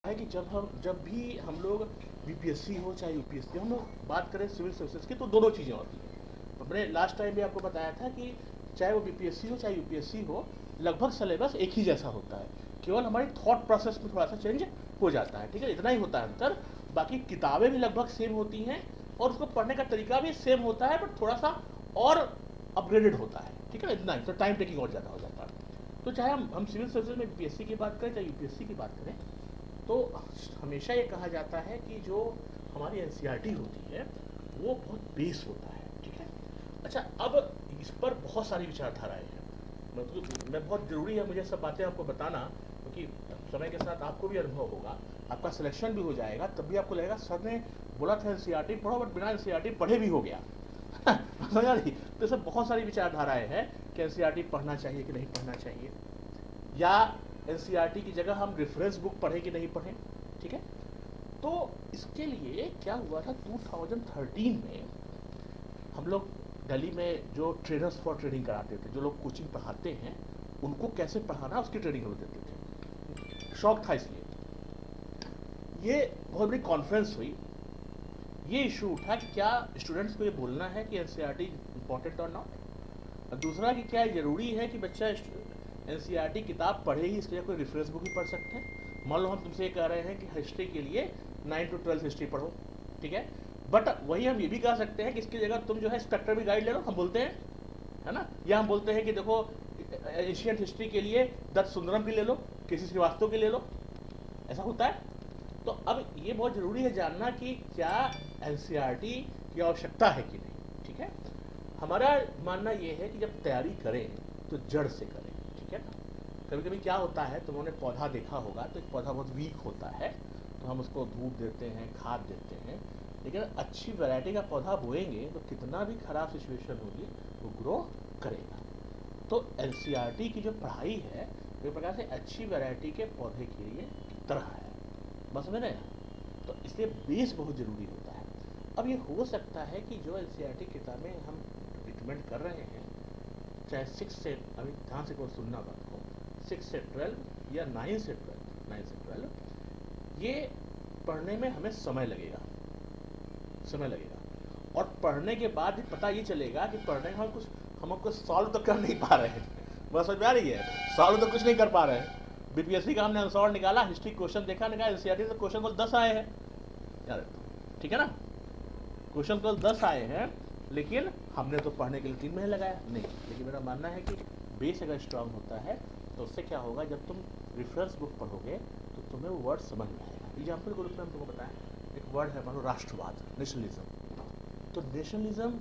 है कि जब भी हम लोग बीपीएससी हो चाहे यूपीएससी, हम लोग बात करें सिविल सर्विसेज की तो दोनों चीज़ें होती हैं। तो मैंने लास्ट टाइम भी आपको बताया था कि चाहे वो बीपीएससी हो चाहे यूपीएससी हो, लगभग सिलेबस एक ही जैसा होता है, केवल हमारी थॉट प्रोसेस में थोड़ा सा चेंज हो जाता है। ठीक है, इतना ही होता है अंतर। बाकी किताबें भी लगभग सेम होती हैं और उसको पढ़ने का तरीका भी सेम होता है, बट थोड़ा सा और अपग्रेडेड होता है। ठीक है, इतना ही, तो टाइम टेकिंग और ज़्यादा हो जाता है। तो चाहे हम सिविल सर्विसेज में बीपीएससी की बात करें चाहे यूपीएससी की बात करें, तो हमेशा ये कहा जाता है कि जो हमारी एनसीईआरटी होती है वो बहुत बेस होता है। ठीक है, अच्छा, अब इस पर बहुत सारी विचारधाराएं हैं। मतलब मैं बहुत ज़रूरी है मुझे सब बातें आपको बताना, क्योंकि समय के साथ आपको भी अनुभव होगा, आपका सिलेक्शन भी हो जाएगा, तब भी आपको लगेगा सर ने बोला था एनसीईआरटी पढ़ो, बट बिना एनसीईआरटी पढ़े भी हो गया। समझ आ रही? तो सब बहुत सारी विचारधाराएं हैं कि एनसीईआरटी पढ़ना चाहिए कि नहीं पढ़ना चाहिए, या एनसीईआरटी की जगह हम रेफरेंस बुक पढ़ें कि नहीं पढ़ें। ठीक है, तो इसके लिए क्या हुआ था, 2013 में हम लोग दिल्ली में जो ट्रेनर्स फॉर ट्रेनिंग कराते थे, जो लोग कोचिंग पढ़ाते हैं उनको कैसे पढ़ाना उसकी ट्रेनिंग हम देते थे। शौक था इसलिए, ये बहुत बड़ी कॉन्फ्रेंस हुई, ये इशू उठा कि क्या स्टूडेंट्स को ये बोलना है कि एनसीईआरटी इंपॉर्टेंट और नॉट, और दूसरा कि क्या ज़रूरी है कि बच्चा एनसीईआरटी किताब पढ़े ही, इसके लिए कोई रेफरेंस बुक भी पढ़ सकते हैं। मान लो हम तुमसे ये कह रहे हैं कि हिस्ट्री के लिए 9 to 12 हिस्ट्री पढ़ो, ठीक है, बट वही हम ये भी कह सकते हैं कि इसकी जगह तुम जो है स्पेक्टर भी गाइड ले लो, हम बोलते हैं, है ना, या हम बोलते हैं कि देखो एशियन हिस्ट्री के लिए दत्त सुंदरम की ले लो, किसी श्रीवास्तव की ले लो, ऐसा होता है। तो अब ये बहुत ज़रूरी है जानना कि क्या एनसीईआरटी की आवश्यकता है कि नहीं। ठीक है, हमारा मानना ये है कि जब तैयारी करें तो जड़ से करें। ठीक है ना, कभी कभी क्या होता है, तुमने पौधा देखा होगा, तो एक पौधा बहुत वीक होता है तो हम उसको धूप देते हैं, खाद देते हैं, लेकिन अच्छी वैरायटी का पौधा बोएंगे तो कितना भी खराब सिचुएशन होगी वो ग्रो करेगा। तो एनसीईआरटी की जो पढ़ाई है एक प्रकार से अच्छी वैरायटी के पौधे के लिए तरह है, बस समझ रहे हैं। तो इसलिए बेस बहुत ज़रूरी होता है। अब ये हो सकता है कि जो एनसीईआरटी किताबें हम रिकमेंड कर रहे हैं, चाहे 6 से, अभी ध्यान से को सुनना बात को, 6 से 12 या 9 से 12, ये पढ़ने में हमें समय लगेगा, समय लगेगा, और पढ़ने के बाद भी पता ये चलेगा कि पढ़ने में हम कुछ सॉल्व तो कर नहीं पा रहे हैं। बस समझ में आ रही है, सॉल्व तो कुछ नहीं कर पा रहे हैं। बीपीएससी का हमने आंसर निकाला, हिस्ट्री क्वेश्चन देखा, निकाला, एनसीईआरटी से क्वेश्चन को 10 आए हैं यार, ठीक है ना, क्वेश्चन को 10 आए हैं, लेकिन हमने तो पढ़ने के लिए 3 महीने लगाया नहीं। लेकिन मेरा मानना है कि बेस अगर स्ट्रांग होता है तो उससे क्या होगा, जब तुम रेफरेंस बुक पढ़ोगे तो तुम्हें वो वर्ड समझ में आएगा। एग्जाम्पल के रूप में हम तुमको बताएं, एक वर्ड है मान लो राष्ट्रवाद, नेशनलिज्म। तो नेशनलिज्म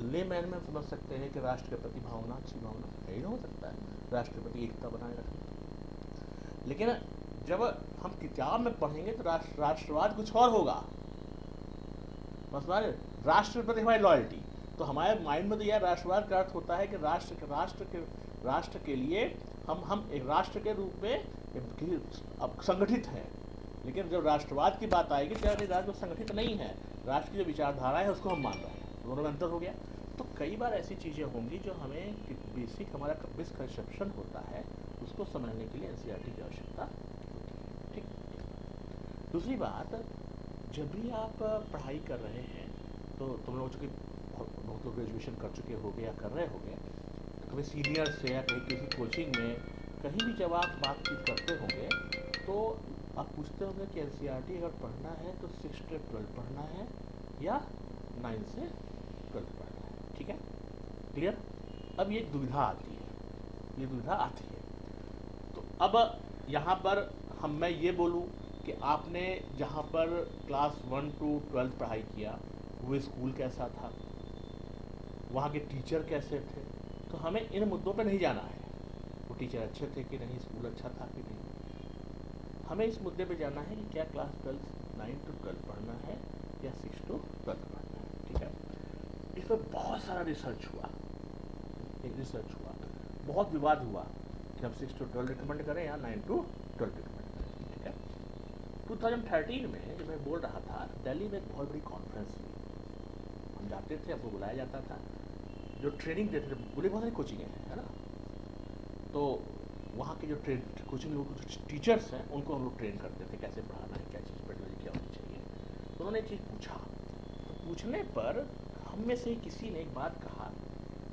ले मैन में समझ सकते हैं कि राष्ट्र के प्रति भावना, अच्छी भावना यही ना हो सकता है, राष्ट्र के प्रति एकता बनाए रखना। लेकिन जब हम किताब में पढ़ेंगे तो राष्ट्रवाद कुछ और होगा, बस राष्ट्र के प्रति हमारी लॉयल्टी। तो हमारे माइंड में तो यह राष्ट्रवाद का अर्थ होता है कि राष्ट्र के लिए हम एक राष्ट्र के रूप में अब संगठित हैं। लेकिन जब राष्ट्रवाद की बात आएगी तो राष्ट्र संगठित नहीं है, राष्ट्र की जो विचारधारा है उसको हम मान रहे हैं, दोनों में अंतर हो गया। तो कई बार ऐसी चीज़ें होंगी जो हमें बेसिक हमारा मिसकंसेप्शन होता है, उसको समझने के लिए एनसीईआरटी की आवश्यकता होती है। ठीक, दूसरी बात, जब भी आप पढ़ाई कर रहे हैं तो तुम लोग चूँकि बहुत लोग ग्रेजुएशन कर चुके होंगे या कर रहे होंगे, तो कभी सीनियर से या कहीं किसी कोचिंग में कहीं भी जब आप बातचीत करते होंगे तो आप पूछते होंगे कि एनसीईआरटी अगर पढ़ना है तो 6 से 12 पढ़ना है या 9 से 12 पढ़ना है। ठीक है, क्लियर। अब ये दुविधा आती है, ये दुविधा आती है। तो अब यहाँ पर मैं ये बोलूँ कि आपने जहाँ पर क्लास 1 to 12 पढ़ाई किया वो स्कूल कैसा था, वहाँ के टीचर कैसे थे, तो हमें इन मुद्दों पर नहीं जाना है, वो टीचर अच्छे थे कि नहीं, स्कूल अच्छा था कि नहीं। हमें इस मुद्दे पे जाना है कि क्या क्लास 9 to 12 पढ़ना है या 6 to 12 पढ़ना है। ठीक है, इस पर बहुत सारा रिसर्च हुआ, बहुत विवाद हुआ कि हम 6 to 12 रिकमेंड करें या 9 to 12 रिकमेंड करें। ठीक है, 2013 में जब मैं बोल रहा था, दिल्ली में एक बहुत बड़ी कॉन्फ्रेंस हुई, हम जाते थे, हमको बुलाया जाता था, जो ट्रेनिंग देते थे, बोले बहुत सारी कोचिंग है ना, तो वहाँ के जो कोचिंग टीचर्स हैं उनको हम लोग ट्रेन करते थे कैसे पढ़ाना उन्होंने एक चीज़ पूछा, तो पूछने पर हम में से किसी ने एक बात कहा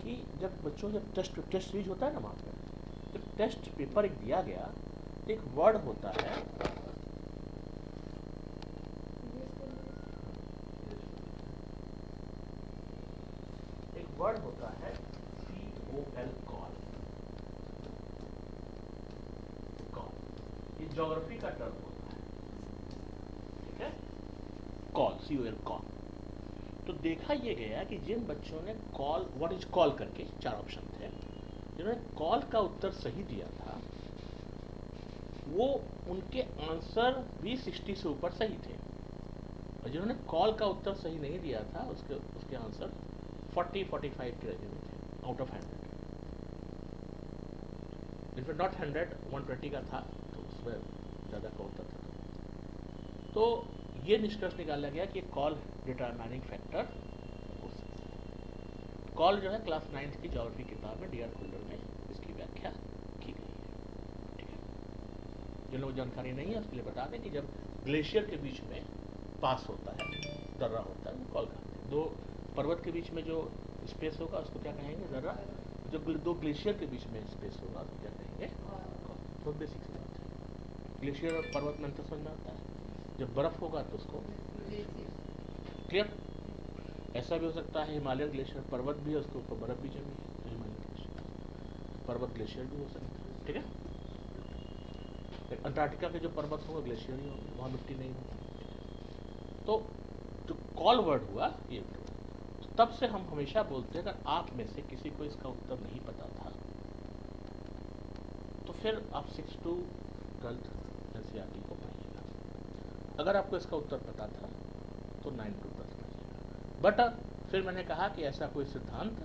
कि जब बच्चों जब टेस्ट सीरीज होता है ना वहाँ पर, जब टेस्ट पेपर एक दिया गया, एक वर्ड होता है, एक वर्ड होता है COL, कॉल। ये ज्योग्राफी का टर्म होता है, ठीक है, कॉल, COL, कॉल। तो देखा ये गया कि जिन बच्चों ने कॉल, व्हाट इज कॉल करके 4 ऑप्शन थे, जिन्होंने कॉल का उत्तर सही दिया था, वो उनके आंसर भी 60 से ऊपर सही थे, और जिन्होंने कॉल का उत्तर सही नहीं दिया था, उसके आंसर 40-45 के रेंज में थे, आउट ऑफ 100। इनफैक्ट नॉट 100, 120 का था, तो उसमें ज़्यादा का उत्तर था। तो ये निष्कर्ष निकाला गया कि कॉल डिटरमाइनिंग फैक्टर हो सकता है। कॉल जो है क्लास 9th की ज्योग्राफी किताब में DR खुल्लर में इसकी व्याख्या की गई है, ठीक है। जिन लोगों को जानकारी नहीं है उसके लिए बता दें कि जब ग्लेशियर के बीच में पास होता है, दर्रा होता है, वो कॉल कहते हैं। दो पर्वत के बीच में जो स्पेस होगा उसको क्या कहेंगे, दर्रा। जो दो ग्लेशियर के बीच में स्पेस होगा उसको क्या कहेंगे, कॉल। बहुत बेसिक सी बात है। ग्लेशियर और पर्वत में अंतर समझ में आता है। जब बर्फ होगा तो उसको क्लियर। ऐसा भी हो सकता है हिमालयन ग्लेशियर, पर्वत भी है, उसके ऊपर बर्फ भी जमी है, तो हिमालयन ग्लेशियर, पर्वत ग्लेशियर भी हो सकता है, ठीक है। अंटार्कटिका के जो पर्वत होंगे ग्लेशियर ही होंगे, वहाँ मिट्टी नहीं होती। तो जो कॉल वर्ड हुआ ये, तब से हम हमेशा बोलते हैं अगर आप में से किसी को इसका उत्तर नहीं पता था तो फिर आप 6 to 12th NCERT को पढ़िएगा। अगर आपको इसका उत्तर पता था तो 9 to 12th पढ़िएगा। बट फिर मैंने कहा कि ऐसा कोई सिद्धांत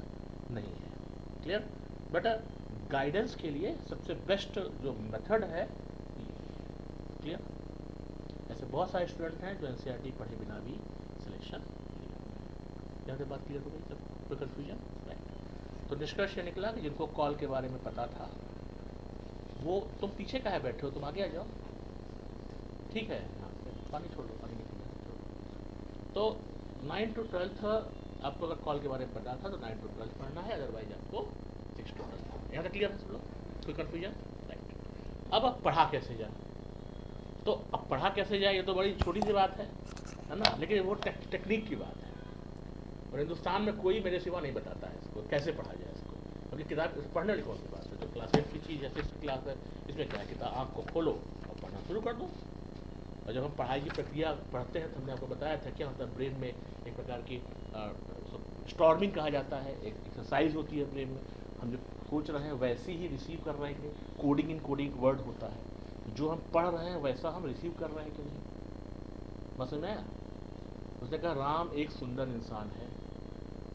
नहीं है, क्लियर। बट गाइडेंस के लिए सबसे बेस्ट जो मेथड है, क्लियर। ऐसे बहुत सारे स्टूडेंट हैं जो NCERT पढ़े बिना भी सिलेक्शन, यहाँ से बात क्लियर हो गई, सब कोई कन्फ्यूजन, राइट। तो निष्कर्ष ये निकला कि जिनको कॉल के बारे में पता था वो, तुम पीछे काहे बैठे हो, तुम आगे आ जाओ, ठीक है, हाँ, पानी छोड़ दो, पानी नहीं पीना। तो 9 to 12th आपको अगर कॉल के बारे में पता था तो 9 to 12th पढ़ना है, अदरवाइज आपको 6 to 12th। यहाँ तक क्लियर है सब लोग, कोई कन्फ्यूजन, राइट। अब आप पढ़ा कैसे जाए, तो अब पढ़ा कैसे जाए ये तो बड़ी छोटी सी बात है ना, लेकिन वो टेक्निक की बात है, और हिंदुस्तान में कोई मेरे सिवा नहीं बताता है इसको कैसे पढ़ा जाए इसको, क्योंकि किताब पढ़ने वाली कौन सी बात है। जो क्लास 8 की चीज़ है, 6th क्लास है, इसमें क्या है, किताब आँख को खोलो और पढ़ना शुरू कर दो। और जब हम पढ़ाई की प्रक्रिया पढ़ते हैं तो हमने आपको बताया था क्या होता है, ब्रेन में एक प्रकार की स्टॉर्मिंग कहा जाता है, एक एक्सरसाइज होती है ब्रेन में। हम जो सोच रहे हैं वैसे ही रिसीव कर रहे हैं कि नहीं, कोडिंग इन कोडिंग वर्ड होता है, जो हम पढ़ रहे हैं वैसा हम रिसीव कर रहे हैं कि नहीं, बस में आया। उसने कहा राम एक सुंदर इंसान है।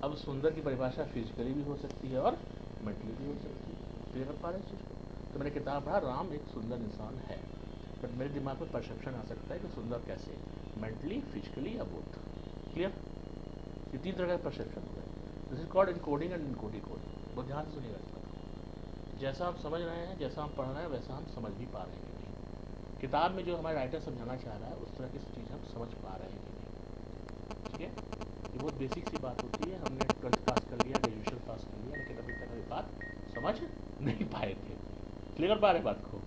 अब सुंदर की परिभाषा फिजिकली भी हो सकती है और मेंटली भी हो सकती है, क्लियर कर पा रहे हैं इस चीज़ को। तो मैंने किताब पढ़ा, राम एक सुंदर इंसान है, बट मेरे दिमाग में परसेप्शन आ सकता है कि सुंदर कैसे, मेंटली, फिजिकली या बोथ, क्लियर। ये 3 तरह का परसेप्शन होता है। This is called encoding and encoding coding. बहुत ध्यान से सुनिएगा इस बात को। जैसा हम समझ रहे हैं, जैसा हम पढ़ रहे हैं, वैसा हम समझ भी पा रहे हैं कि नहीं। किताब में जो हमारा राइटर समझाना चाह रहा है उस तरह की चीज़ हम समझ पा रहे हैं कि नहीं, ठीक है। ये बहुत बेसिक सी बात होती है। हमने 12th पास कर लिया, ग्रेजुएशन पास कर लिया, लेकिन अभी तक अभी बात समझ नहीं पाए थे, क्लियर कर पा रहे बात को,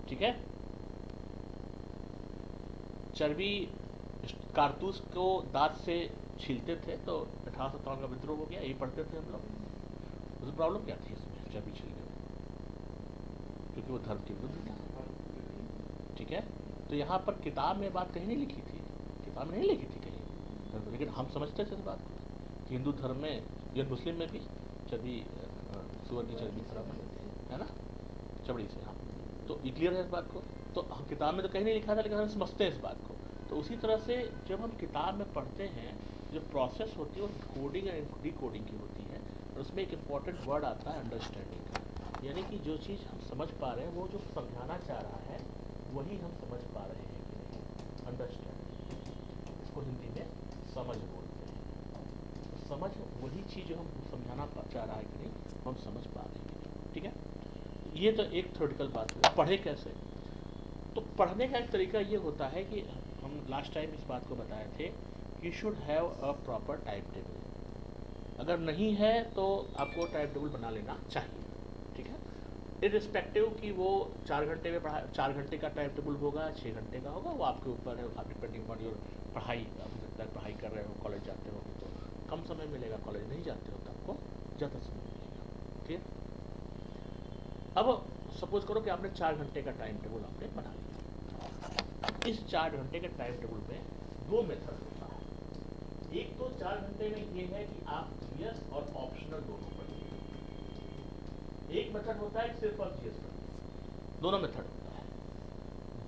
ठीक है। चर्बी कारतूस को दांत से छीलते थे तो 1857 का विद्रोह हो गया, यही पढ़ते थे हम लोग। उसमें प्रॉब्लम क्या थी इसमें चर्बी छीलने में, क्योंकि वो धर्म के विरुद्ध था, ठीक है। तो यहाँ पर किताब में बात कहीं नहीं लिखी थी, किताब में नहीं लिखी थी कहीं, लेकिन हम समझते थे इस बात को कि हिंदू धर्म में या मुस्लिम में भी चर्बी, सुअर की चर्बी खराब है ना, चमड़ी से, हाँ। तो ये क्लियर है इस बात को। तो हम किताब में तो कहीं नहीं लिखा था, लेकिन हम समझते हैं इस बात को। तो उसी तरह से जब हम किताब में पढ़ते हैं, जो प्रोसेस होती है वो कोडिंग एंड डिकोडिंग की होती है, और उसमें एक इम्पॉर्टेंट वर्ड आता है अंडरस्टैंडिंग का, यानी कि जो चीज़ हम समझ पा रहे हैं, वो जो समझाना चाह रहा है वही हम समझ पा रहे हैं कि नहीं, अंडरस्टैंडिंग। इसको हिंदी में समझ बोलते हैं। तो समझ वही चीज़ जो हम समझाना चाह रहा है कि नहीं, हम समझ पा रहे हैं, ठीक है। ये तो एक थ्योरेटिकल बात हुई। पढ़े कैसे, तो पढ़ने का एक तरीका ये होता है कि हम लास्ट टाइम इस बात को बताए थे कि should have a proper time table. अगर नहीं है तो आपको टाइम टेबल बना लेना चाहिए, ठीक है। इरिस्पेक्टिव कि वो 4 घंटे में पढ़ा 4 घंटे का टाइम टेबल होगा, 6 घंटे का होगा, वो आपके ऊपर है। आप डिपेंडिंग ऑन योर पढ़ाई, आप हो सकता है पढ़ाई कर रहे हो, कॉलेज जाते हो तो कम समय मिलेगा, कॉलेज नहीं जाते हो तो आपको ज़्यादा समय मिलेगा, ठीक है। अब सपोज करो कि आपने 4 घंटे का टाइम टेबल आपने बना लिया। इस 4 घंटे के टाइम टेबल में 2 मेथड होता है। एक तो 4 घंटे में ये है कि आप जीएस और ऑप्शनल दोनों पढ़िए। एक मेथड होता है सिर्फ और जीएस पढ़िए, दोनों मेथड होता है।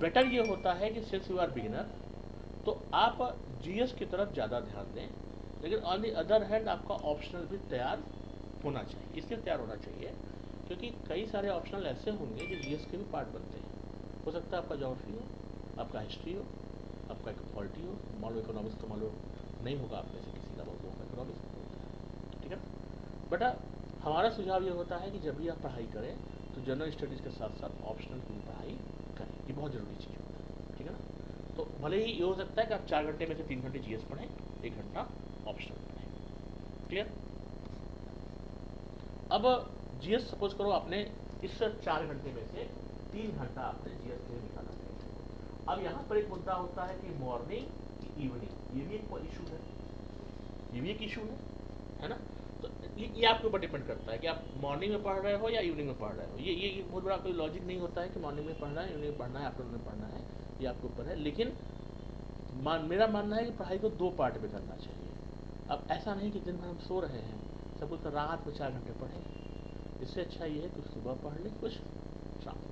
बेटर ये होता है कि सिंस यू आर बिगिनर तो आप जीएस की तरफ ज़्यादा ध्यान दें, लेकिन ऑन द अदर हैंड आपका ऑप्शनल भी तैयार होना चाहिए। इसलिए तैयार होना चाहिए क्योंकि कई सारे ऑप्शनल ऐसे होंगे जो जीएस के भी पार्ट बनते हैं। हो सकता है आपका ज्योग्राफी हो, आपका हिस्ट्री हो, आपका पॉलिटी हो, मान लो इकोनॉमिक्स तो मान लो नहीं होगा आप में से किसी का, बहुत लोगों का इकोनॉमिक्स होता है, ठीक है। बट हमारा सुझाव ये होता है कि जब भी आप पढ़ाई करें तो जनरल स्टडीज़ के साथ साथ ऑप्शनल की भी पढ़ाई करें, ये बहुत ज़रूरी चीज़ होता है, ठीक है ना। तो भले ही ये हो सकता है कि आप 4 घंटे में से 3 घंटे जीएस पढ़ें, 1 घंटा ऑप्शनल पढ़ें, क्लियर। अब जीएस सपोज करो आपने इस 4 घंटे में से 3 घंटा आपने जीएस के लिए निकाला है। अब यहाँ पर एक मुद्दा होता है कि मॉर्निंग की इवनिंग, ये भी एक इशू है, ये भी एक इशू है ना। तो ये आपके ऊपर डिपेंड करता है कि आप मॉर्निंग में पढ़ रहे हो या इवनिंग में पढ़ रहे हो। ये बहुत बड़ा कोई लॉजिक नहीं होता है कि मॉर्निंग में पढ़ना है, इवनिंग में पढ़ना है, आफ्टरनून में पढ़ना है, ये आपके ऊपर है। लेकिन मेरा मानना है कि पढ़ाई को 2 पार्ट में करना चाहिए। अब ऐसा नहीं कि दिन भर हम सो रहे हैं, सब कुछ रात में 4 घंटे पढ़ें। इससे अच्छा ये है कि सुबह पढ़ लें, कुछ शाम को,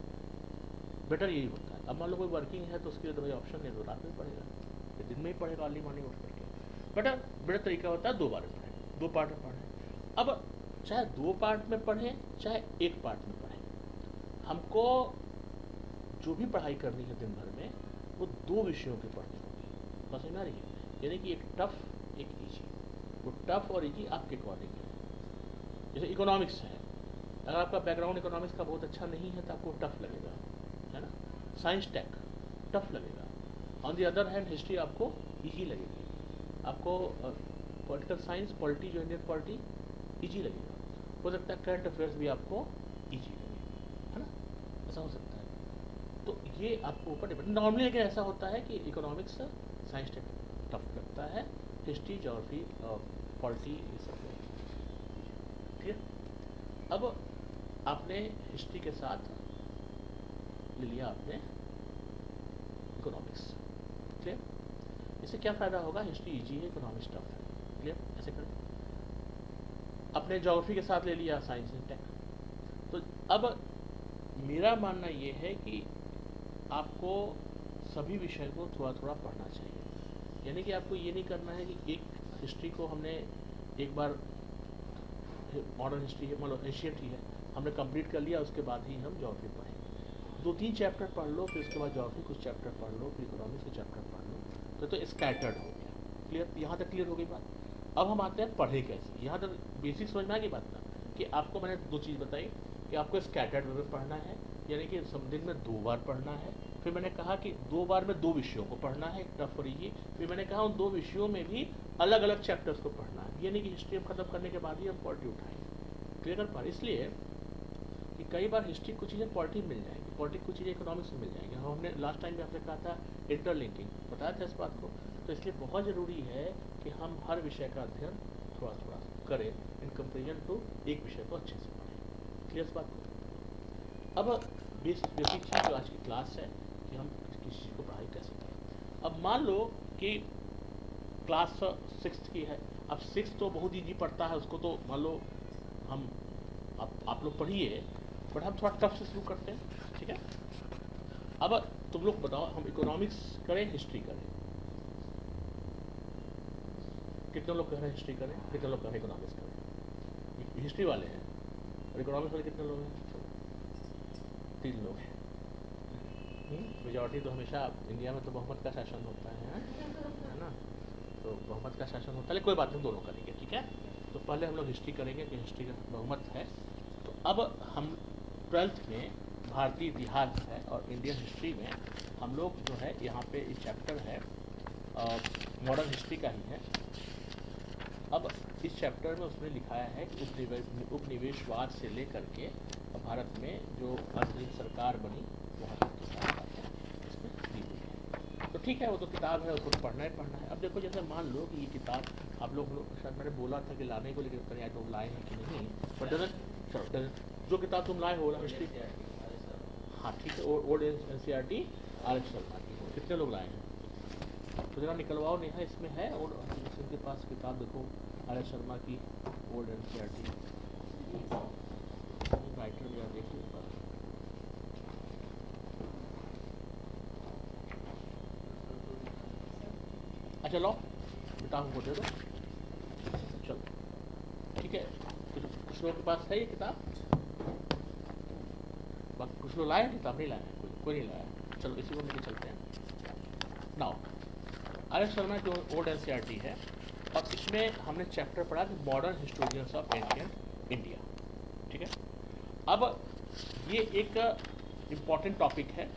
बेटर यही होता है। अब मान लो कोई वर्किंग है तो उसके लिए तो भाई ऑप्शन है, तो रात में पढ़ेगा, फिर दिन में ही पढ़ेगा अर्ली मॉर्निंग उठ करके। बेटर तरीका होता है 2 बार में पढ़ें, 2 पार्ट में पढ़ें। अब चाहे 2 पार्ट में पढ़ें चाहे 1 पार्ट में पढ़ें, हमको जो भी पढ़ाई करनी है दिन भर में वो 2 विषयों की पढ़नी होगी, बस समझ आ रही है। यानी कि एक टफ एक ईजी। वो टफ और ईजी आपके अकॉर्डिंग है। जैसे इकोनॉमिक्स है, अगर आपका बैकग्राउंड इकोनॉमिक्स का बहुत अच्छा नहीं है तो आपको टफ लगेगा, है ना। साइंस टेक टफ लगेगा। On the other hand history आपको ईजी लगेगी, आपको पॉलिटिकल साइंस, पॉलिटी जो इंडियन पॉलिटी ईजी लगेगा। हो सकता है करंट अफेयर्स भी आपको ईजी लगे, है ना, ऐसा हो सकता है। तो ये आपको ऊपर डिपेंड। नॉर्मली लेकिन ऐसा होता है कि इकोनॉमिक्स साइंस टेक टफ लगता है, हिस्ट्री ज्योग्राफी पॉलिटी ये सब ठीक है। अब आपने हिस्ट्री के साथ ले लिया आपने इकोनॉमिक्स, क्लियर। इससे क्या फ़ायदा होगा, हिस्ट्री इजी है, इकोनॉमिक्स टफ है, क्लियर। ऐसे करें। अपने ज्योग्राफी के साथ ले लिया साइंस एंड टेक। तो अब मेरा मानना ये है कि आपको सभी विषय को थोड़ा थोड़ा पढ़ना चाहिए। यानी कि आपको ये नहीं करना है कि एक हिस्ट्री को हमने एक बार, मॉडर्न हिस्ट्री है, मतलब एशियंट ही है, हमने कंप्लीट कर लिया, उसके बाद ही हम ज्योग्राफी पढ़ेंगे। 2-3 चैप्टर पढ़ लो, फिर उसके बाद ज्योग्राफी कुछ चैप्टर पढ़ लो, फिर इकोनॉमिक्स के चैप्टर पढ़ लो, तो स्कैटर्ड हो गया, क्लियर। यहाँ तक क्लियर हो गई बात। अब हम आते हैं पढ़े कैसे। यहाँ तक बेसिक समझ में आ गई बात ना, कि आपको मैंने 2 चीज़ बताई कि आपको स्कैटर्ड वे में पढ़ना है, यानी कि दिन में 2 बार पढ़ना है। फिर मैंने कहा कि 2 बार में 2 विषयों को पढ़ना है, टफ और इजी। फिर मैंने कहा उन 2 विषयों में भी अलग अलग चैप्टर्स को पढ़ना है, यानी कि हिस्ट्री हम खत्म करने के बाद ही हम पॉलिटी उठाएंगे, क्लियर कर पा रहे। इसलिए कि कई बार हिस्ट्री कुछ चीज़ें पॉलिटी मिल जाएंगी, पॉलिटी कुछ चीज़ें इकोनॉमिक्स में मिल जाएंगी। हमने लास्ट टाइम भी आपने कहा था इंटरलिंकिंग, बताया था इस बात को। तो इसलिए बहुत ज़रूरी है कि हम हर विषय का अध्ययन थोड़ा थोड़ा करें इन कंपेरिजन टू एक विषय को अच्छे से पढ़ें, क्लियर इस बात को। अब बेसिक चीज़ जो आज की क्लास है कि हम किसी चीज़ को पढ़ाई कैसे करें। अब मान लो कि क्लास 6th की है, अब 6th तो बहुत ईजी पढ़ता है, उसको तो मान लो हम आप लोग पढ़िए, बट हम थोड़ा टफ से शुरू करते हैं, ठीक है। अब तुम लोग बताओ, हम इकोनॉमिक्स करें हिस्ट्री करें? कितने लोग कह रहे हैं हिस्ट्री करें, कितने लोग कह रहे हैं इकोनॉमिक्स करें? हिस्ट्री वाले हैं, और इकोनॉमिक्स वाले कितने लोग हैं? 3 लोग हैं। मेजॉरिटी तो हमेशा इंडिया में तो बहुमत का शासन होता है ना, तो बहुमत का शासन होता है। लेकिन कोई बात नहीं, दोनों करेंगे, ठीक है। तो पहले हम लोग हिस्ट्री करेंगे कि हिस्ट्री का बहुमत है। तो अब हम 12th में भारतीय इतिहास है और इंडियन हिस्ट्री में हम लोग जो है यहाँ पे इस चैप्टर है मॉडर्न हिस्ट्री का ही है। अब इस चैप्टर में उसने लिखाया है कि उपनिवेशवाद से लेकर के भारत में जो अंतरिम सरकार बनी वहाँ तक की सारी बातें इसमें दी हुई है। तो ठीक है, वो तो किताब है, उसको तो पढ़ना ही पढ़ना है। अब देखो जैसे मान लो कि ये किताब आप लोग शायद मैंने बोला था कि लाने को, लेकिन कहीं तो लाए हैं कि नहीं, बट डजंट जो किताब तुम लाए हो हिस्ट्री, हाँ ठीक है, ओल्ड NCERT RS शर्मा की हो, कितने लोग लाए हैं? तो जरा निकलवाओ नेहा, इसमें है और के पास किताब देखो RS शर्मा की ओल्ड NCERT राइटर भी देख लो। अच्छा लो बेटा हमको दे दो, चलो ठीक है। कुछ लोगों के पास है ये किताब, कुछ लोग लाए हैं किताब, नहीं लाए हैं, कोई नहीं लाया। चलो इसी को लेके चलते हैं। नाउ RS शर्मा जो ओल्ड NCERT है, और इसमें हमने चैप्टर पढ़ा कि modern historians of ancient India. ठीक है, अब ये एक इम्पॉर्टेंट टॉपिक है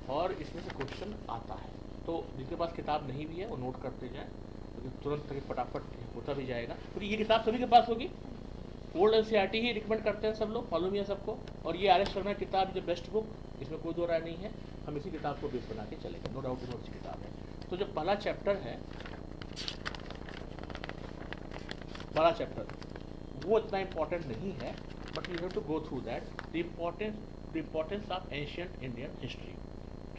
और इसमें से क्वेश्चन आता है। तो जिसके पास किताब नहीं भी है वो नोट करते जाए, तो तुरंत फटाफट होता भी जाएगा। क्योंकि ये किताब सभी के पास होगी, ओल्ड NCERT ही रिकमेंड करते हैं सब लोग, मालूम ही है सबको। और ये RS शर्मा की किताब इज बेस्ट बुक, इसमें कोई दो राय नहीं है। हम इसी किताब को बेस बना के चलेंगे, नो डाउट इनोट किताब है। तो जो पहला चैप्टर है, बड़ा चैप्टर, वो इतना इम्पोर्टेंट नहीं है, but you have to go through that the importance of ancient Indian history.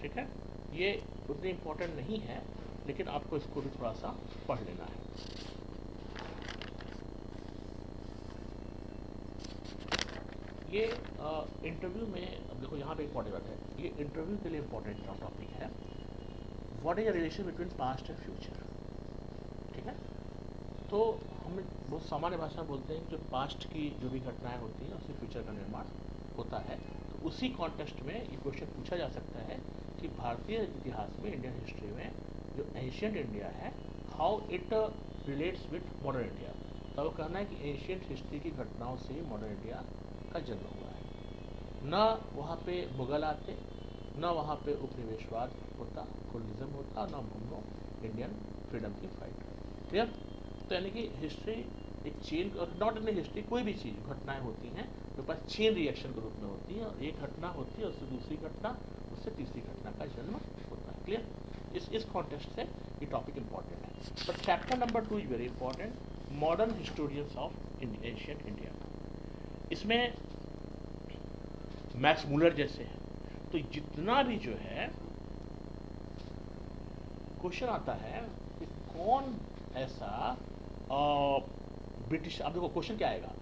ठीक है, ये उतनी इम्पोर्टेंट नहीं है, लेकिन आपको इसको भी थोड़ा सा पढ़ लेना है। ये इंटरव्यू में, अब देखो यहाँ पे इम्पोर्टेंट बात है, ये इंटरव्यू के लिए इम्पोर्टेंट टॉपिक है। What is the relation between past and future. ठीक है, तो हम बहुत सामान्य भाषा में बोलते हैं कि जो पास्ट की जो भी घटनाएं होती हैं उससे फ्यूचर का निर्माण होता है। तो उसी कॉन्टेक्स्ट में ये क्वेश्चन पूछा जा सकता है कि भारतीय इतिहास में, इंडियन हिस्ट्री में जो एंशिएंट इंडिया है, how it relates with modern India. तो वो कहना है कि एंशिएंट हिस्ट्री की घटनाओं से मॉडर्न इंडिया का जन्म हुआ है। न वहाँ पे मुगल आते, न वहाँ पे उपनिवेशवाद होता, कोलिज्म होता, न हम लोग इंडियन फ्रीडम की फाइट। क्लियर? तो यानी कि हिस्ट्री एक चेन, नॉट इन हिस्ट्री, कोई भी चीज़ घटनाएं होती हैं तो पास चेन रिएक्शन के रूप में होती है, और एक घटना होती है उससे दूसरी घटना, उससे तीसरी घटना का जन्म होता है। क्लियर? इस कॉन्टेक्स्ट से ये टॉपिक इंपॉर्टेंट है। But chapter number 2 is very important, modern historians of ancient India. इसमें मैक्स मूलर जैसे हैं, तो जितना भी जो है क्वेश्चन आता है कि कौन ऐसा ब्रिटिश, अब देखो क्वेश्चन क्या आएगा,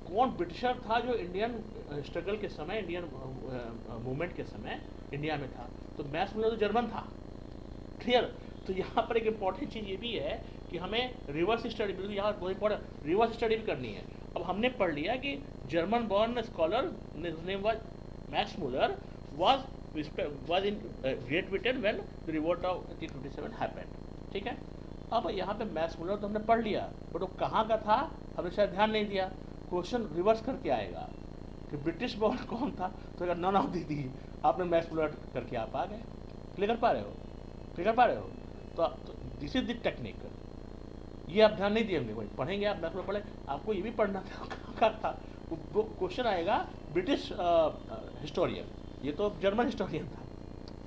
कौन ब्रिटिशर था जो इंडियन स्ट्रगल के समय, इंडियन मूवमेंट के समय इंडिया में था। तो मैक्स मूलर तो जर्मन था। क्लियर? तो यहाँ पर एक इम्पॉर्टेंट चीज़ ये भी है कि हमें रिवर्स स्टडी, बिल्कुल यहाँ बहुत इंपॉर्टेंट रिवर्स स्टडी भी करनी है। अब हमने पढ़ लिया कि German born scholar name was Max Muller was in Great Britain when the revolt of 1857 happened. ठीक है, अब यहाँ पे मैक्स मूलर तो हमने पढ़ लिया, बट वो कहाँ का था हमने शायद ध्यान नहीं दिया। क्वेश्चन रिवर्स करके आएगा कि ब्रिटिश बॉर्न कौन था, तो अगर नन ऑफ दी आपने मैक्स मूलर करके आप आ गए। क्लियर कर पा रहे हो? क्लियर कर पा रहे हो? तो दिस इज द टेक्निक। ये आप ध्यान नहीं दिए होंगे, कोई पढ़ेंगे आप मैक्स मूलर पढ़े, आपको ये भी पढ़ना था कहाँ था। वो क्वेश्चन आएगा ब्रिटिश हिस्टोरियन, ये तो जर्मन हिस्टोरियन था।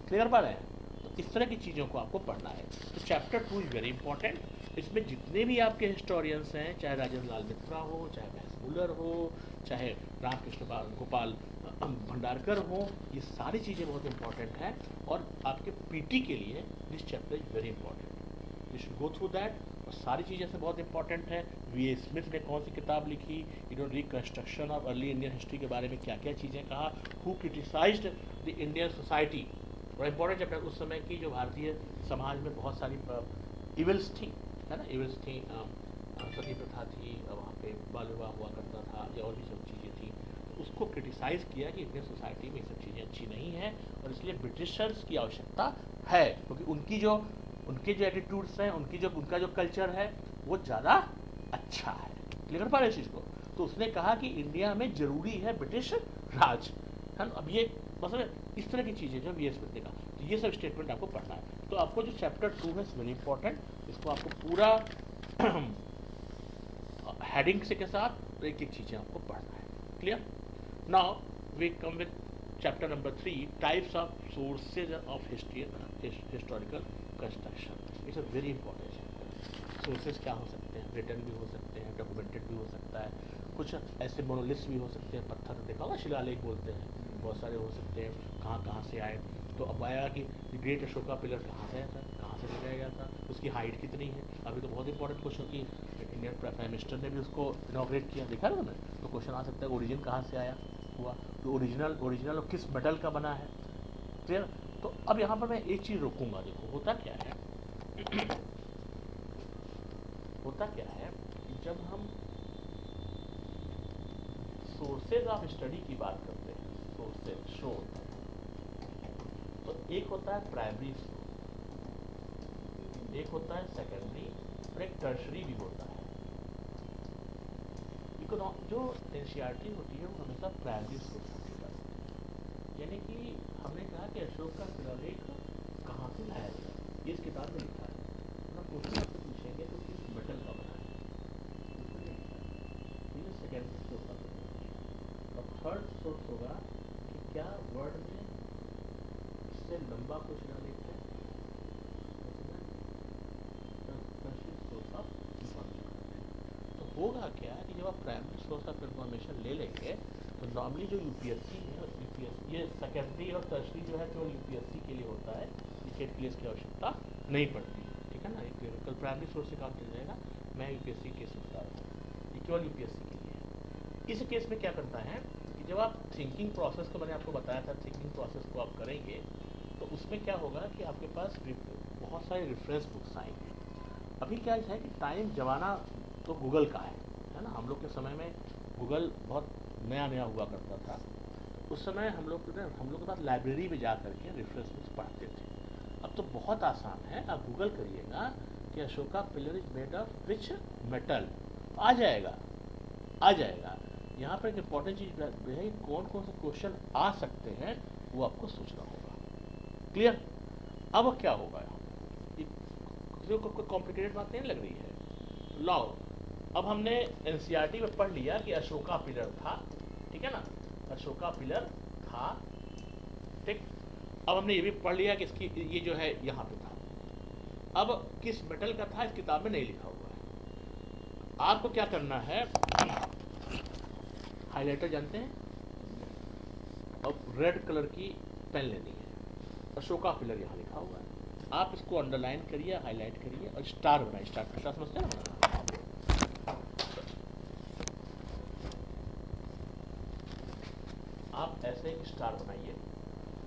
क्लियर पा रहे हैं? तो इस तरह की चीज़ों को आपको पढ़ना है। तो चैप्टर 2 इज वेरी इंपॉर्टेंट। इसमें जितने भी आपके हिस्टोरियंस हैं, चाहे राजेंद्र लाल मित्रा हो, चाहे मैक्स मूलर हो, चाहे रामकृष्ण गोपाल भंडारकर हो, ये सारी चीज़ें बहुत इंपॉर्टेंट हैं। और आपके पीटी के लिए this chapter is very important, you should go through that. और सारी चीज़ें से बहुत इंपॉर्टेंट है। V.A. स्मिथ ने कौन सी किताब लिखी, इन्होंने reconstruction of early Indian history के बारे में क्या क्या चीज़ें कहा, who criticised the Indian society. बड़ा इंपॉर्टेंट चैप्टर, उस समय की जो भारतीय समाज में बहुत सारी इविल्स थी, है ना, इविल्स थी, सती प्रथा थी, वहाँ पे बाल विवाह हुआ करता था, या और भी सब चीज़ें थी। तो उसको क्रिटिसाइज़ किया कि इंडियन सोसाइटी में ये सब चीज़ें अच्छी नहीं हैं, और इसलिए ब्रिटिशर्स की आवश्यकता है, क्योंकि उनके जो एटीट्यूड्स हैं, उनका जो कल्चर है वो ज़्यादा अच्छा है। क्लियर कर पा रहे इस चीज़ को? तो उसने कहा कि इंडिया में जरूरी है ब्रिटिश राज, है ना। अब ये मतलब इस तरह की चीज़ें जो BS में देगा, तो ये सब स्टेटमेंट आपको पढ़ना है। तो आपको जो चैप्टर 2 है वेरी इंपॉर्टेंट, इसको आपको पूरा हेडिंग से के साथ एक एक चीज़ें आपको पढ़ना है। Clear? Now we come with chapter number 3, types of sources of historical construction. It's a very important chapter. Sources क्या हो सकते हैं? रिटर्न भी हो सकते हैं, डॉक्यूमेंटेड भी हो सकता है, कुछ ऐसे मोनोलिथ्स भी हो सकते हैं, पत्थर देखा होगा शिलालेख बोलते हैं, बहुत सारे हो सकते हैं, कहाँ कहाँ से आए। तो अब आया कि ग्रेट अशोका पिलर कहाँ से आया था, कहाँ से लगाया गया था, उसकी हाइट कितनी है। अभी तो बहुत इंपॉर्टेंट क्वेश्चन की इंडियन प्राइम मिनिस्टर ने भी उसको इनॉग्रेट किया, देखा ना तुमने। तो क्वेश्चन आ सकता है ओरिजिन कहाँ से आया हुआ, तो ओरिजिनल और किस मेटल का बना है। क्लियर? तो अब यहाँ पर मैं एक चीज़ रोकूंगा, देखो होता क्या है होता क्या है कि जब हम सोर्सेज ऑफ स्टडी की बात करते हैं, सोर्सेज स्रोत, तो एक होता है प्राइमरी स्रोत, एक होता है सेकेंडरी और एक टर्शरी भी होता है। जो एनसीईआरटी होती है वो हमेशा प्राइमरी स्रोत से करती है, यानी कि हमने कहा कि अशोक का शिलालेख कहाँ से लाया गया, ये इस किताब में लिखा है ना। क्वेश्चन आपसे पूछेंगे तो किस मेटल का बना है, ये सेकेंडरी स्रोत का। और थर्ड सोर्स होगा कि क्या वर्ल्ड में इससे लंबा कोई शिलालेख है, तो होगा क्या कि जब आप प्राइमरी सोर्स ऑफ इंफॉर्मेशन ले लेंगे तो नॉर्मली जो यूपीएससी है, यूपीएससी ये सेकेंडरी और टर्शरी जो है केवल यूपीएससी के लिए होता है, स्टेट के लिए इसकी आवश्यकता नहीं पड़ती है, ठीक है ना। कल प्राइमरी सोर्स से काम चल जाएगा, मैं यूपीएससी केस बता रहा हूँ, ये केवल यूपीएससी के लिए है। इस केस में क्या करता है कि जब आप थिंकिंग प्रोसेस को, मैंने आपको बताया था थिंकिंग प्रोसेस को आप करेंगे तो उसमें क्या होगा कि आपके पास बहुत सारे रेफरेंस बुक्स आएंगे। अभी क्या है कि टाइम जमाना तो गूगल का है ना। हम लोग के समय में गूगल बहुत नया नया हुआ करता था, उस समय हम लोग के पास लाइब्रेरी में जा करके रेफरेंस बुक्स पढ़ते थे। अब तो बहुत आसान है, आप गूगल करिएगा कि Ashoka pillar is made of which metal, आ जाएगा आ जाएगा। यहाँ पर एक इंपॉर्टेंट चीज़ है कि कौन कौन से क्वेश्चन आ सकते हैं वो आपको सोचना होगा। क्लियर? अब क्या होगा, कोई कॉम्प्लिकेटेड बात नहीं लग रही है। लाओ, अब हमने एनसीईआरटी में पढ़ लिया कि अशोका पिलर था, ठीक है ना, अशोका पिलर था, ठीक। अब हमने ये भी पढ़ लिया कि इसकी ये जो है यहाँ पे था। अब किस मेटल का था इस किताब में नहीं लिखा हुआ है। आपको क्या करना है, हाइलाइटर जानते हैं, अब रेड कलर की पेन लेनी है, अशोका पिलर यहाँ लिखा हुआ है, आप इसको अंडरलाइन करिए, हाईलाइट करिए और स्टार बनाइए। स्टार समझते हैं ना, आप ऐसे एक स्टार बनाइए,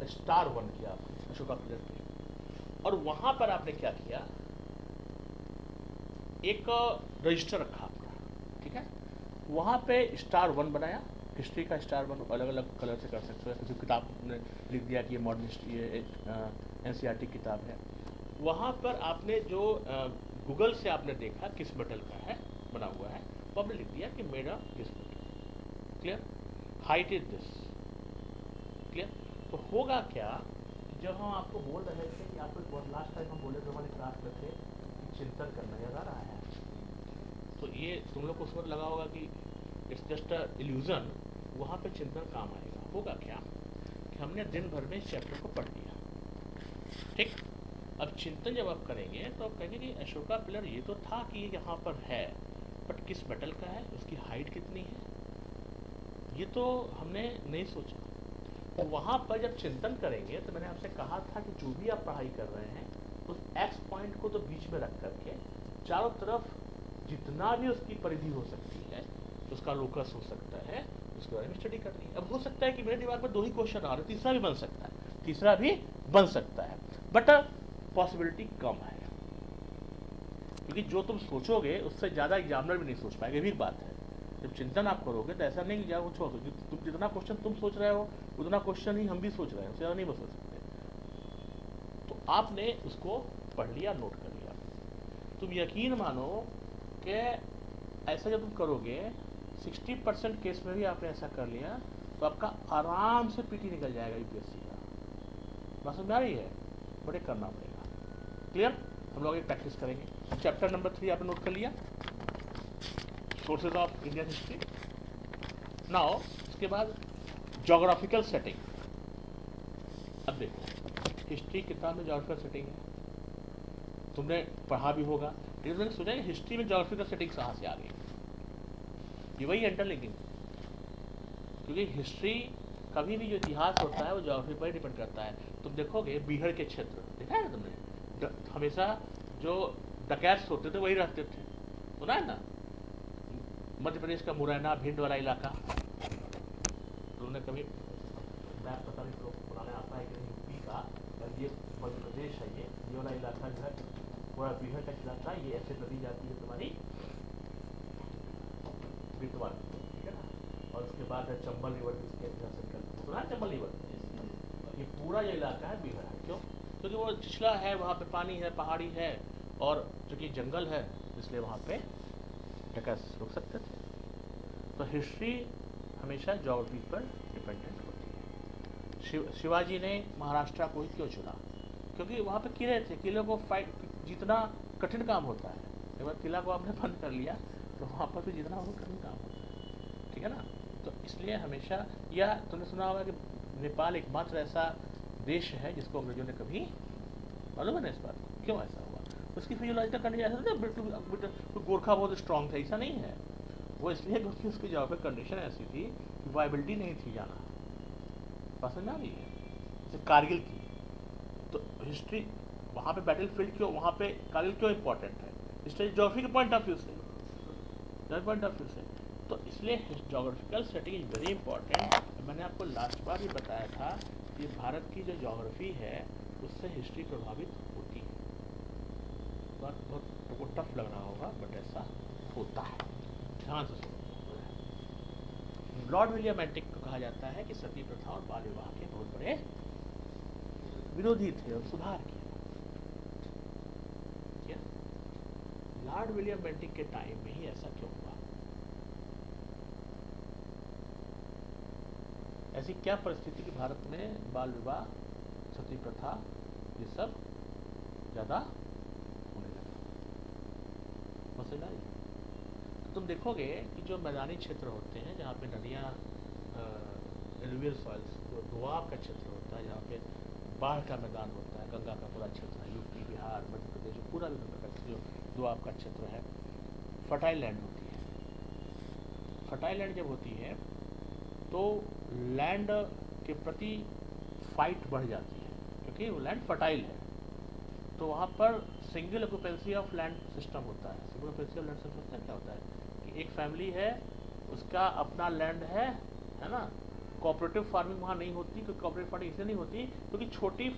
स्टार 1 किया आपने अशोका पिलर पे, और वहां पर आपने क्या किया, एक रजिस्टर रखा आपका, ठीक है। वहां पे स्टार 1 बनाया, हिस्ट्री का स्टार 1 अलग अलग कलर से कर सकते हो, किसी किताब ने लिख दिया कि ये मॉडर्न हिस्ट्री, ये एनसीईआरटी किताब है। वहाँ पर आपने जो गूगल से आपने देखा किस मेटल का है बना हुआ है, वो आपने लिख दिया कि made of this metal. Clear? Height is this. Clear? तो होगा क्या, जब हम आपको बोल रहे थे कि आपको लास्ट टाइम हम बोले थे हमारे क्लास में थे कि चिंतन करना याद आ रहा है, तो ये तुम लोग को उस वक्त लगा होगा कि इट्स जस्ट अ इल्यूजन, वहाँ पे चिंतन काम आएगा। होगा क्या कि हमने दिन भर में इस चैप्टर को पढ़ लिया, ठीक। अब चिंतन जब आप करेंगे तो आप कहेंगे कि अशोका पिलर ये तो था कि ये यहाँ पर है, बट किस मेटल का है, उसकी हाइट कितनी है, ये तो हमने नहीं सोचा। तो वहाँ पर जब चिंतन करेंगे तो मैंने आपसे कहा था कि जो भी आप पढ़ाई कर रहे हैं उस एक्स पॉइंट को तो बीच में रख करके चारों तरफ जितना भी उसकी परिधि हो सकती है, उसका लोकस हो सकता है, उसके बारे में स्टडी करनी है। अब हो सकता है कि मेरे दिमाग में 2 ही क्वेश्चन आ रहे, तीसरा भी बन सकता है, तीसरा भी बन सकता है, बट पॉसिबिलिटी कम है, क्योंकि जो तुम सोचोगे उससे ज़्यादा एग्जामिनर भी नहीं सोच पाएगा। ये भी बात है, जब चिंतन आप करोगे तो ऐसा नहीं कि जाओ छोड़, तुम जितना क्वेश्चन तुम सोच रहे हो उतना क्वेश्चन ही हम भी सोच रहे हैं, उससे ज़्यादा नहीं सोच सकते। तो आपने उसको पढ़ लिया, नोट कर लिया, तुम यकीन मानो कि ऐसा जब तुम करोगे 60% केस में भी आपने ऐसा कर लिया, तो तो आपका आराम से पीटी निकल जाएगा यूपीएससी का। बात समझ में आ रही है? बड़े करना पड़ेगा। क्लियर? हम लोग एक प्रैक्टिस करेंगे। चैप्टर नंबर 3 आपने नोट कर लिया, sources of Indian history. Now इसके बाद जोग्राफिकल सेटिंग। अब देखो हिस्ट्री किताब में जोग्राफिकल सेटिंग है, तुमने पढ़ा भी होगा, लेकिन तुमने सोचा हिस्ट्री में जोग्राफिकल सेटिंग कहाँ से आ गई? ये वही इंटरलिंकिंग, क्योंकि हिस्ट्री कभी भी जो इतिहास होता है वो ज्योग्राफी पर डिपेंड करता है। तुम देखोगे बीहड़ के क्षेत्र देखा है ना तुमने, हमेशा जो डकैत्स होते थे वही रहते थे, सुना है ना? मध्य प्रदेश का मुरैना भिंड वाला इलाका, तुमने कभी मैप पता नहीं लोग बनाने आता है कि नहीं यूपी का, ये मध्य प्रदेश है, ये वाला इलाका जो है पूरा बीहड़ का इलाका, ये ऐसे नदी जाती है तुम्हारी बिटवा, ठीक है ना? और उसके बाद है चंबल रिवर, सुना है चंबल रिवर? ये पूरा ये इलाका है बीहड़ है। क्यों? क्योंकि वो छिछला है, वहाँ पे पानी है, पहाड़ी है, और चूंकि जंगल है इसलिए वहाँ पे डकैत रुक सकते थे। तो हिस्ट्री हमेशा ज्योग्राफी पर डिपेंडेंट होती है। शिवाजी ने महाराष्ट्र को क्यों चुना? क्योंकि वहाँ पे किले थे, किले को फाइट जीतना कठिन काम होता है। एक बार किला को आपने बंद कर लिया तो वहाँ पर भी जीतना बहुत कठिन काम होता है, ठीक है ना? तो इसलिए हमेशा, या तुमने सुना होगा कि नेपाल एकमात्र ऐसा देश है जिसको अंग्रेजों ने कभी, मालूम है ना इस बात को? क्यों ऐसा हुआ? उसकी फिजियोलॉजिकल कंडीशन ऐसा था, गोरखा बहुत स्ट्रांग था, ऐसा नहीं है। वो इसलिए क्योंकि उसकी ज्योग्राफिक कंडीशन ऐसी थी कि वायबिलिटी नहीं थी जाना। पसंद आ रही है? जैसे कारगिल की, तो हिस्ट्री वहाँ पे बैटल फील्ड क्यों, वहाँ पे कारगिल क्यों इंपॉर्टेंट है? हिस्ट्री ज्योग्राफी के पॉइंट ऑफ व्यू से, तो इसलिए geographical setting is very important. मैंने आपको लास्ट बार भी बताया था कि भारत की जो ज्योग्राफी है उससे हिस्ट्री प्रभावित होती है। बात बहुत टफ लग रहा होगा बट ऐसा होता है, ध्यान से सुनो। लॉर्ड विलियम बेंटिक को कहा जाता है कि सती प्रथा और बाल विवाह के बहुत बड़े विरोधी थे और सुधार किया। लॉर्ड विलियम बेंटिक के टाइम में ही ऐसा क्यों हुआ? ऐसी क्या परिस्थिति कि भारत में बाल विवाह, सती प्रथा, ये सब ज्यादा होने लगा? मसला ये, तो तुम देखोगे कि जो मैदानी क्षेत्र होते हैं जहाँ पे नदियाँ, एलुवियल सॉइल्स, जो दुआब का क्षेत्र होता है, जहाँ पे बाढ़ का मैदान होता है, गंगा का पूरा क्षेत्र है, यूपी, बिहार, मध्य प्रदेश, पूरा जो दुआब का क्षेत्र है, फर्टाइल लैंड होती है। फर्टाइल लैंड जब होती है तो लैंड के प्रति फाइट बढ़ जाती है, क्योंकि वो लैंड फर्टाइल है। तो वहाँ पर single occupancy of land system होता है। Single occupancy of land system क्या होता है कि एक फैमिली है, उसका अपना लैंड है ना? कोऑपरेटिव फार्मिंग वहाँ नहीं होती, क्योंकि कोऑपरेटिव फार्मिंग इसलिए नहीं होती क्योंकि छोटी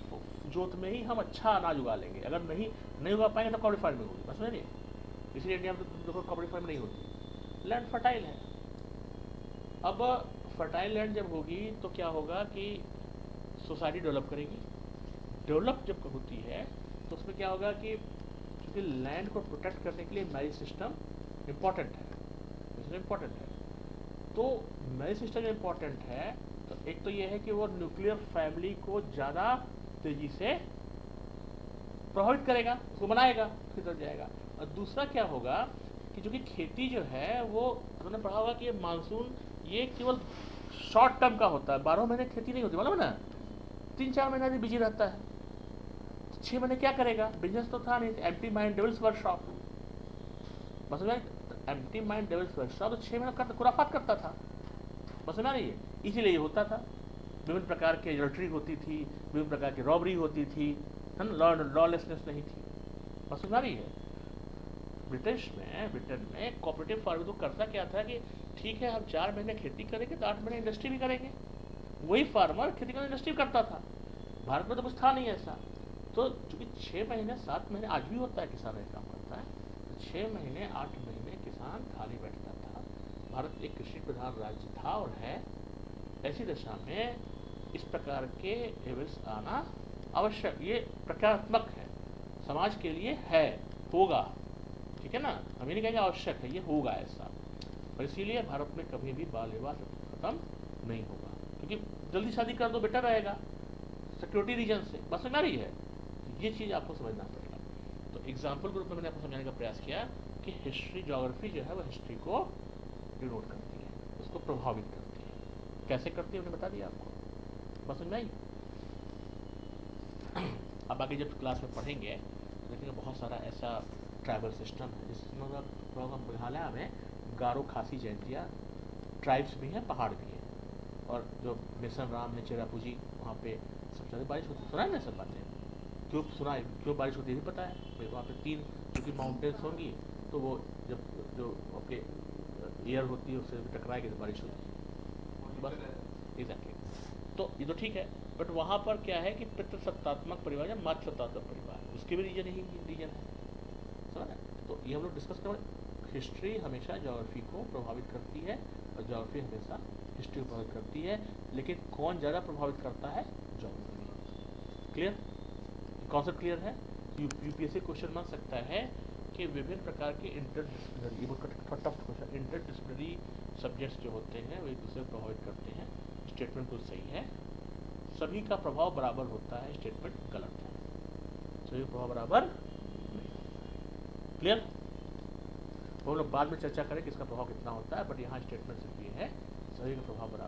जोत में ही हम अच्छा अनाज उगा लेंगे, अगर नहीं उगा पाएंगे तो कोऑपरेटिव फार्मिंग होगी, बस नहीं। इसलिए इंडिया में तो कोऑपरेटिव फार्मिंग नहीं होती, लैंड फर्टाइल है। अब फर्टाइल लैंड जब होगी तो क्या होगा कि सोसाइटी डेवलप करेगी। डेवलप जब होती है तो उसमें क्या होगा कि क्योंकि लैंड को प्रोटेक्ट करने के लिए मैरिज सिस्टम इम्पॉर्टेंट है, इसलिए इम्पॉर्टेंट है। तो मैरिज सिस्टम जो इम्पॉर्टेंट है, तो एक तो ये है कि वो न्यूक्लियर फैमिली को ज़्यादा तेजी से प्रभावित करेगा, उसको बनाएगा, फिर जाएगा। और दूसरा क्या होगा कि जो कि खेती जो है वो तुमने पढ़ा होगा कि मानसून ये केवल शॉर्ट टर्म का होता है, 12 महीने खेती नहीं होती, मालूम है ना? 3-4 महीना भी बिजी रहता है, 6 महीने क्या करेगा? बिजनेस तो था नहीं, एम्प्टी माइंड डेविल्स वर्कशॉप, बस एम्प्टी माइंड डेविल्स वर्कशॉप तो 6 महीने खुराफात करता था, बस ना रही है। इसीलिए ये होता था, विभिन्न प्रकार की एडल्ट्री होती थी, विभिन्न प्रकार की रॉबरी होती थी, है ना? लॉलेसनेस नहीं थी, बस ना रही है। ब्रिटेन में कोऑपरेटिव फार्मिंग तो करता क्या था कि ठीक है हम 4 महीने खेती करेंगे तो 8 महीने इंडस्ट्री भी करेंगे, वही फार्मर खेती करने इंडस्ट्री करता था। भारत में तो कुछ था नहीं ऐसा। तो चूंकि 6 महीने 7 महीने आज भी होता है किसान एक काम करता है, तो 6 महीने 8 महीने किसान खाली बैठता था। भारत एक कृषि प्रधान राज्य था और है। ऐसी दशा में इस प्रकार के एविल्स आना आवश्यक, ये प्रक्रियात्मक है, समाज के लिए है, होगा, ठीक है ना? हम ये नहीं कहेंगे आवश्यक है, ये होगा ऐसा। और इसीलिए भारत में कभी भी बाल विवाह खत्म नहीं होगा। क्योंकि जल्दी शादी कर दो बेटर रहेगा सिक्योरिटी रीजन से, बस समझ आ रही है। तो ये चीज़ आपको समझना पड़ेगा। तो एग्जाम्पल के रूप में मैंने आपको समझाने का प्रयास किया कि हिस्ट्री ज्योग्राफी जो है वो हिस्ट्री को डिनोट करती है, उसको प्रभावित करती है। कैसे करती है उन्हें बता दिया आपको, बस समझ में आई। अब आगे जब क्लास में पढ़ेंगे तो देखेंगे बहुत सारा ऐसा ट्राइबल सिस्टम है जिसमें मेघालय में गारो, खासी, जैंतिया ट्राइब्स भी हैं, पहाड़ भी हैं। और जो मिशन राम ने चेरापूंजी वहाँ पे सबसे ज़्यादा बारिश होती है, सुना है ना सब बातें, क्यों सुना है, क्यों बारिश होती है भी पता है। वहाँ पे 3 क्योंकि माउंटेन्स होंगी तो वो जब जो आपके एयर होती है उससे टकराएगी तो बारिश होती है, बस एग्जैक्टली। तो ये तो ठीक है, बट वहाँ पर क्या है कि पितृसत्तात्मक परिवार या मातृसत्तात्मक परिवार, उसके भी रीजन ही रीजन है, समझ ना। तो ये हम लोग डिस्कस करें। हिस्ट्री हमेशा ज्योग्राफी को प्रभावित करती है और ज्योग्राफी हमेशा हिस्ट्री को प्रभावित करती है, लेकिन कौन ज़्यादा प्रभावित करता है, ज्योग्राफी। क्लियर, कॉन्सेप्ट क्लियर है। यूपीएससी क्वेश्चन बन सकता है कि विभिन्न प्रकार के interdisciplinary, tough question, interdisciplinary subjects जो होते हैं वो एक दूसरे को प्रभावित करते हैं। स्टेटमेंट तो सही है, सभी का प्रभाव बराबर होता है, स्टेटमेंट गलत है, सभी का प्रभाव बराबर नहीं होता है। क्लियर, वो लोग बाद में चर्चा करें कि इसका प्रभाव कितना होता है, बट यहाँ स्टेटमेंट सिर्फ ये है, सभी का प्रभाव बराबर